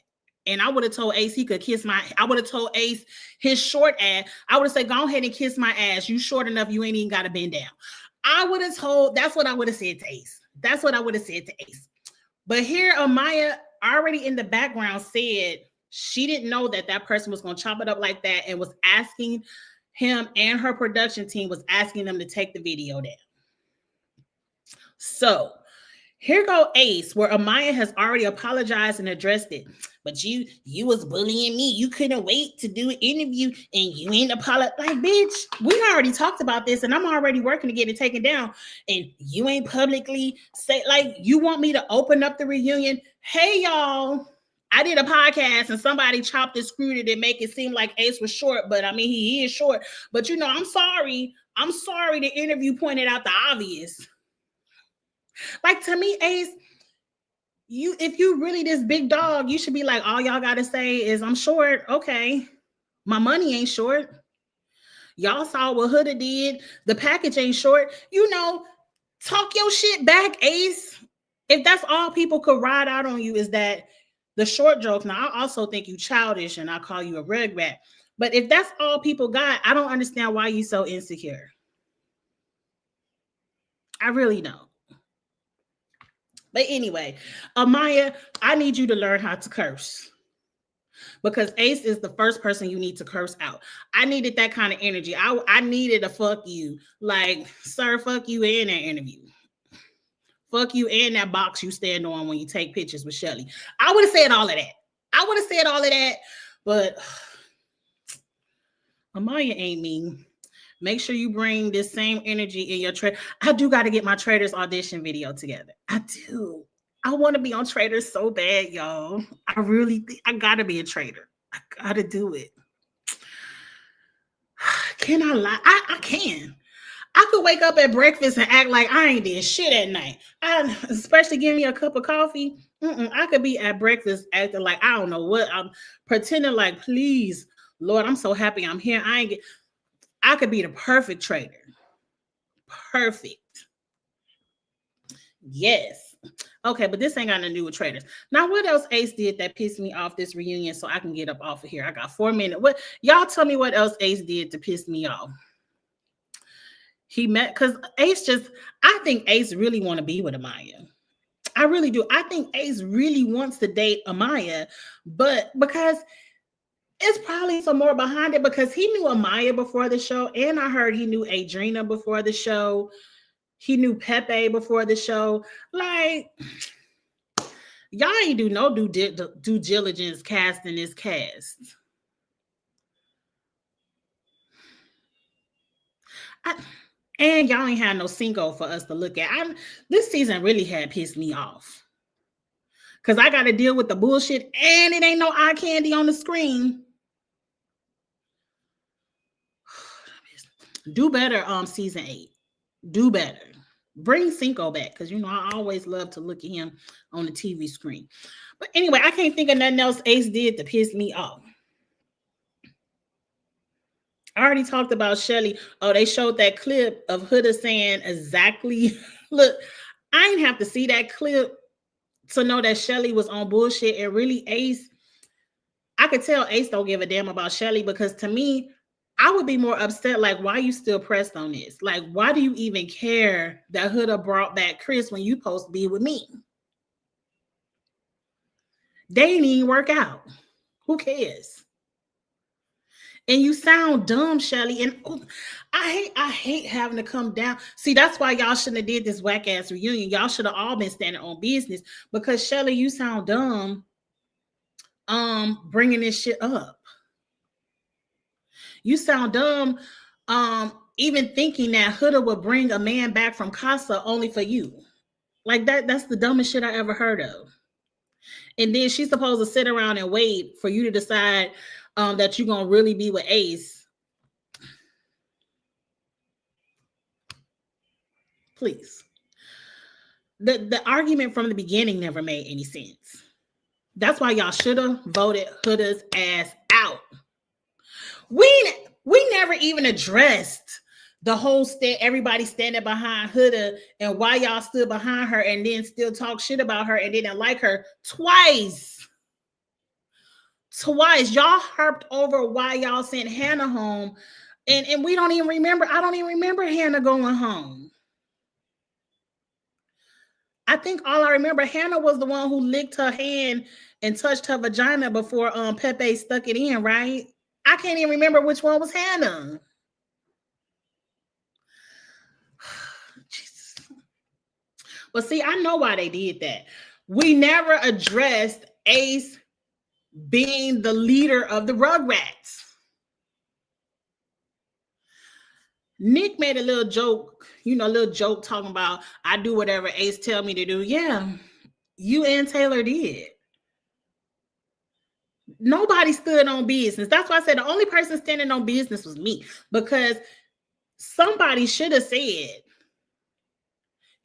And I would have told Ace he could kiss I would have told Ace his short ass. I would have said, go ahead and kiss my ass. You short enough, you ain't even got to bend down. That's what I would have said to Ace. That's what I would have said to Ace. But here, Amaya already in the background said she didn't know that person was going to chop it up like that and was asking him, and her production team was asking them to take the video down. So Here go Ace, where Amaya has already apologized and addressed it. But you was bullying me. You couldn't wait to do an interview and you ain't apologize. Like, bitch, we already talked about this and I'm already working to get it taken down. And you ain't publicly say, like, you want me to open up the reunion? Hey, y'all. I did a podcast and somebody chopped and screwed it and make it seem like Ace was short, but I mean, he is short. But you know, I'm sorry. I'm sorry the interview pointed out the obvious. Like, to me, Ace, if you really this big dog, you should be like, all y'all gotta say is I'm short. Okay. My money ain't short. Y'all saw what Huda did. The package ain't short. You know, talk your shit back, Ace. If that's all people could ride out on you is that the short jokes. Now, I also think you childish and I call you a rugrat. But if that's all people got, I don't understand why you so insecure. I really don't. But anyway, Amaya, I need you to learn how to curse. Because Ace is the first person you need to curse out. I needed that kind of energy. I needed a fuck you. Like, sir, fuck you in that interview. Fuck you in that box you stand on when you take pictures with Shelly. I would have said all of that. But Amaya ain't me. Make sure you bring this same energy in your trade. I do got to get my Traders audition video together. I do. I want to be on Traders so bad, y'all. I really think I got to be a trader. I got to do it. Can I lie? I can. I could wake up at breakfast and act like I ain't did shit at night. Especially give me a cup of coffee. I could be at breakfast acting like I don't know what. I'm pretending like, please, Lord, I'm so happy I'm here. I could be the perfect trader. Perfect. Yes. Okay, but this ain't got nothing to do with traders. Now, what else Ace did that pissed me off this reunion so I can get up off of here? I got 4 minutes. What y'all tell me what else Ace did to piss me off? He met because I think Ace really want to be with Amaya. I really do. I think Ace really wants to date Amaya, but because it's probably some more behind it because he knew Amaya before the show, and I heard he knew Adrina before the show. He knew Pepe before the show. Like, y'all ain't do no due diligence casting this cast. And y'all ain't had no Cinco for us to look at. This season really had pissed me off. Because I got to deal with the bullshit and it ain't no eye candy on the screen. Do better season 8. Do better. Bring Cinco back because, you know, I always love to look at him on the TV screen. But anyway, I can't think of nothing else Ace did to piss me off. I already talked about Shelly. Oh, they showed that clip of Huda saying exactly. Look, I didn't have to see that clip to know that Shelly was on bullshit. And really, Ace, I could tell Ace don't give a damn about Shelly because to me, I would be more upset. Like, why are you still pressed on this? Like, why do you even care that Huda brought back Chris when you supposed to be with me? They didn't even work out. Who cares? And you sound dumb, Shelly. And I hate having to come down. See, that's why y'all shouldn't have did this whack ass reunion. Y'all should have all been standing on business because Shelly, you sound dumb. Bringing this shit up. You sound dumb. Even thinking that Huda would bring a man back from Casa only for you. Like that's the dumbest shit I ever heard of. And then she's supposed to sit around and wait for you to decide that you're gonna really be with Ace. Please. The argument from the beginning never made any sense. That's why y'all should have voted Huda's ass out. We never even addressed the whole everybody standing behind Huda and why y'all stood behind her and then still talk shit about her and didn't like her twice. Y'all harped over why y'all sent Hannah home and we don't even remember. I don't even remember Hannah going home. I think all I remember, Hannah was the one who licked her hand and touched her vagina before Pepe stuck it in, right? I can't even remember which one was Hannah. But see, I know why they did that. We never addressed Ace being the leader of the Rugrats. Nick made a little joke, talking about I do whatever Ace tell me to do. Yeah, you and Taylor did. Nobody stood on business. That's why I said the only person standing on business was me, because somebody should have said,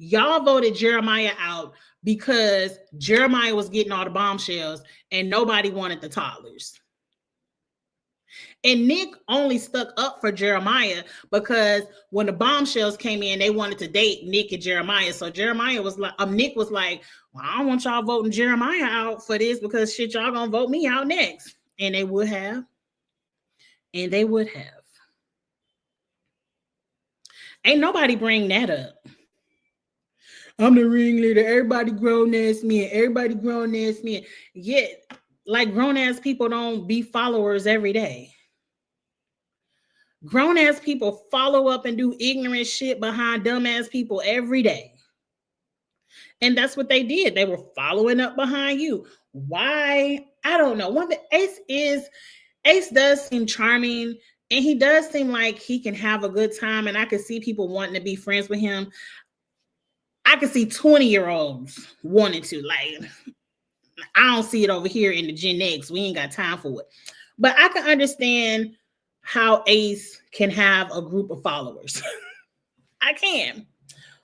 y'all voted Jeremiah out because Jeremiah was getting all the bombshells and nobody wanted the toddlers. And Nick only stuck up for Jeremiah because when the bombshells came in, they wanted to date Nick and Jeremiah. So Jeremiah was like, Nick was like, well, I don't want y'all voting Jeremiah out for this because shit, y'all gonna vote me out next. And they would have. And they would have. Ain't nobody bring that up. I'm the ringleader. Everybody grown ass me. Everybody grown ass me. Yet, like grown ass people don't be followers every day. Grown ass people follow up and do ignorant shit behind dumb ass people every day. And that's what they did. They were following up behind you. Why? I don't know. One thing, Ace does seem charming, and he does seem like he can have a good time. And I can see people wanting to be friends with him. I can see 20-year-olds wanting to. Like, I don't see it over here in the Gen X. We ain't got time for it. But I can understand how Ace can have a group of followers. I can.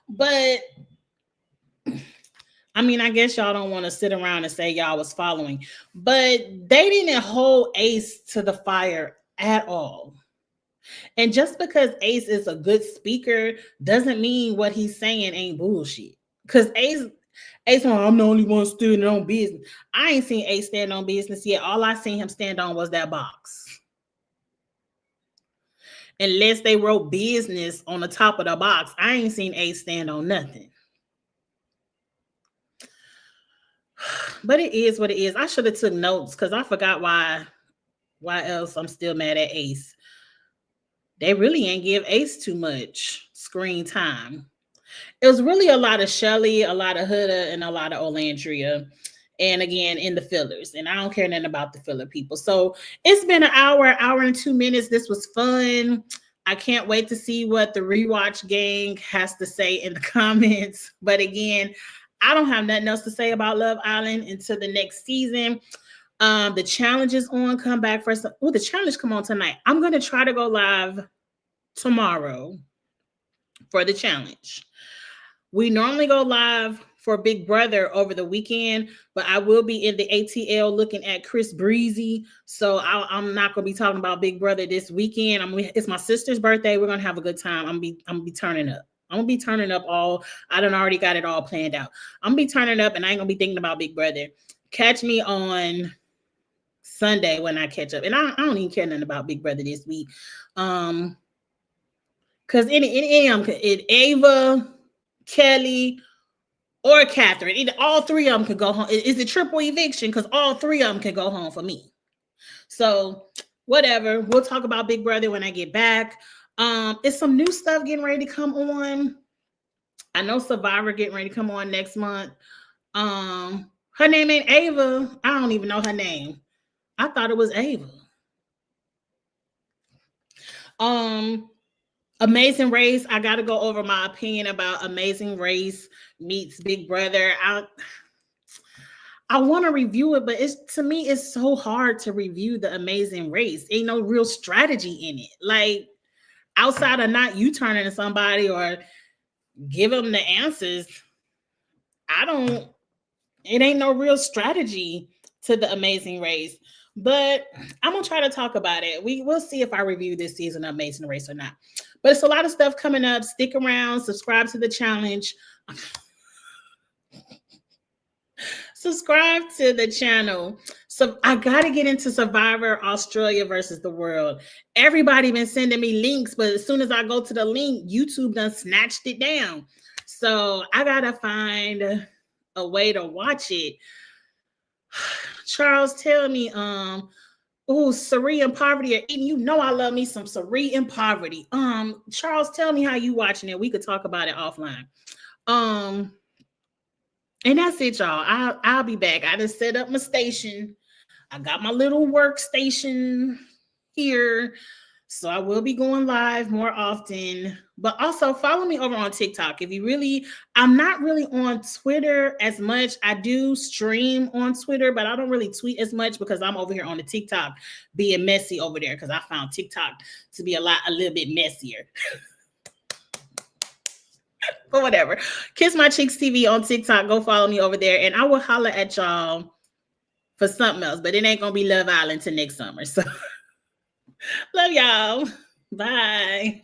But I mean, I guess y'all don't want to sit around and say y'all was following. But they didn't hold Ace to the fire at all. And just because Ace is a good speaker doesn't mean what he's saying ain't bullshit. Because Ace, I'm the only one standing on business. I ain't seen Ace stand on business yet. All I seen him stand on was that box. Unless they wrote business on the top of the box, I ain't seen Ace stand on nothing. But it is what it is. I should have took notes because I forgot why else I'm still mad at Ace. They really ain't give Ace too much screen time. It was really a lot of Shelly, a lot of Huda, and a lot of Olandria. And again, in the fillers. And I don't care nothing about the filler people. So it's been an hour and 2 minutes. This was fun. I can't wait to see what the rewatch gang has to say in the comments. But again, I don't have nothing else to say about Love Island until the next season. The challenge is on. Come back for some. Oh, the challenge come on tonight. I'm going to try to go live tomorrow for the challenge. We normally go live for Big Brother over the weekend, but I will be in the ATL looking at Chris Breezy. So I'm not going to be talking about Big Brother this weekend. It's my sister's birthday. We're going to have a good time. I'm gonna be turning up. I'm going to be turning up I done already got it all planned out. I'm going to be turning up and I ain't going to be thinking about Big Brother. Catch me on Sunday when I catch up. And I don't even care nothing about Big Brother this week. Because any of them, Ava, Kelly, or Catherine, either all three of them could go home. Is it triple eviction? Because all three of them can go home for me. So whatever. We'll talk about Big Brother when I get back. It's some new stuff getting ready to come on. I know Survivor getting ready to come on next month. Her name ain't Ava. I don't even know her name. I thought it was Ava. Amazing Race. I got to go over my opinion about Amazing Race meets Big Brother. I want to review it, but to me, it's so hard to review the Amazing Race. Ain't no real strategy in it. Like, outside of not you turning to somebody or give them the answers, it ain't no real strategy to the Amazing Race. But I'm going to try to talk about it. We'll see if I review this season of Amazing Race or not. But it's a lot of stuff coming up. Stick around. Subscribe to the challenge. Subscribe to the channel. So I got to get into Survivor Australia versus the world. Everybody been sending me links, but as soon as I go to the link, YouTube done snatched it down. So I got to find a way to watch it. Charles, tell me, Sari and Poverty are eating. You know I love me some Sari and Poverty. Charles, tell me how you watching it. We could talk about it offline. And that's it, y'all. I'll be back. I just set up my station. I got my little workstation here. So I will be going live more often. But also follow me over on TikTok. If you really, I'm not really on Twitter as much. I do stream on Twitter, but I don't really tweet as much because I'm over here on the TikTok being messy over there because I found TikTok to be a little bit messier. But whatever. Kiss My Cheeks TV on TikTok. Go follow me over there. And I will holler at y'all for something else. But it ain't going to be Love Island till next summer. So love y'all. Bye.